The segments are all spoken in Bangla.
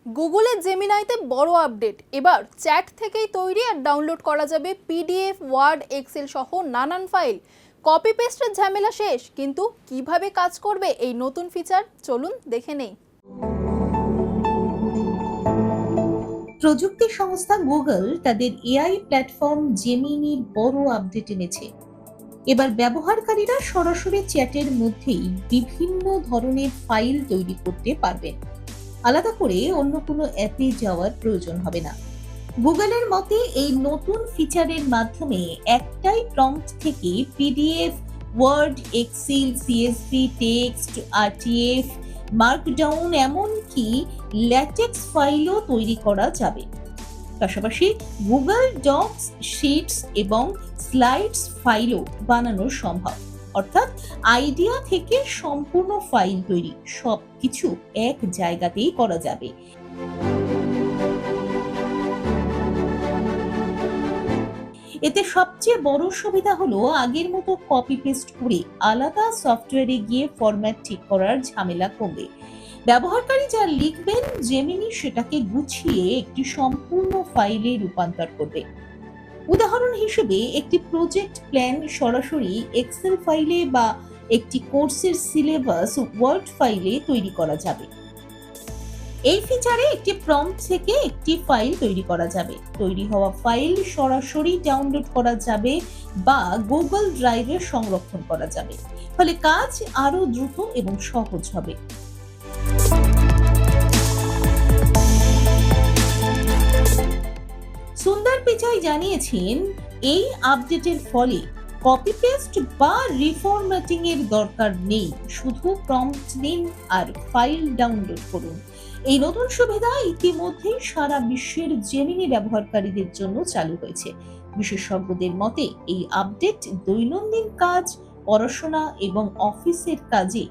গুগলের জেমিনাইতে বড় আপডেট। এবার চ্যাট থেকেই তৈরি আর ডাউনলোড করা যাবে পিডিএফ, ওয়ার্ড, এক্সেল সহ নানান ফাইল। কপি পেস্টের ঝামেলা শেষ, কিন্তু কিভাবে কাজ করবে এই নতুন ফিচার চলুন দেখে নেই। প্রযুক্তি সংস্থা গুগল তাদের এআই প্ল্যাটফর্ম জেমিনির বড় আপডেট এনেছে। এবার ব্যবহারকারীরা সরাসরি চ্যাটের মধ্যেই বিভিন্ন ধরনের ফাইল তৈরি করতে পারবেন। আলাদা করে অন্য কোনো অ্যাপে যাওয়ার প্রয়োজন হবে না। গুগলের মতে এই নতুন ফিচারের মাধ্যমে একটাই প্রম্পট থেকে PDF, word, excel, CSV, text, RTF, markdown, এমনকি ল্যাটেক্স ফাইলও তৈরি করা যাবে। পাশাপাশি গুগল ডক্স, শিটস এবং স্লাইডস ফাইলও বানানো সম্ভব। অর্থাৎ আইডিয়া থেকে সম্পূর্ণ ফাইল তৈরি সবকিছু এক জায়গাতেই করা যাবে। এতে সবচেয়ে বড় সুবিধা হলো আগের মতো কপি পেস্ট করে আলাদা সফটওয়্যারে গিয়ে ফরম্যাট ঠিক করার ঝামেলা কমবে। ব্যবহারকারী যা লিখবেন, জেমিনি সেটাকে গুছিয়ে একটি সম্পূর্ণ ফাইলে রূপান্তর করবে। উদাহরণ হিসেবে একটি প্রজেক্ট প্ল্যান সরাসরি এক্সেল ফাইলে বা একটি কোর্সের সিলেবাস ওয়ার্ড ফাইলে তৈরি করা যাবে। এই ফিচারে একটি প্রম্পট থেকে একটি ফাইল তৈরি করা যাবে। তৈরি হওয়া ফাইল সরাসরি ডাউনলোড করা যাবে বা গুগল ড্রাইভে সংরক্ষণ করা যাবে। ফলে কাজ আরো দ্রুত এবং সহজ হবে। সুন্দর পিচাই জানিয়েছেন, এই আপডেটের ফলে কপি পেস্ট বা রিফরম্যাটিং এর দরকার নেই। শুধু প্রম্পট দিন আর ফাইল ডাউনলোড করুন। এই নতুন সুবিধা ইতিমধ্যেই সারা বিশ্বের জেমিনি ব্যবহারকারীদের জন্য চালু হয়েছে। বিশেষজ্ঞদের মতে এই আপডেট দৈনন্দিন কাজ, পড়াশোনা এবং অফিসের কাজে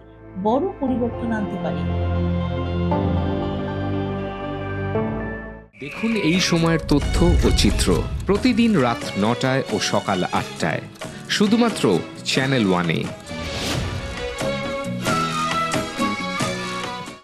বড় পরিবর্তন আনতে পারে। দেখুন এই সময়ের তথ্য ও চিত্র প্রতিদিন রাত ৯টায় ও সকাল ৮টায় শুধুমাত্র চ্যানেল 1-এ।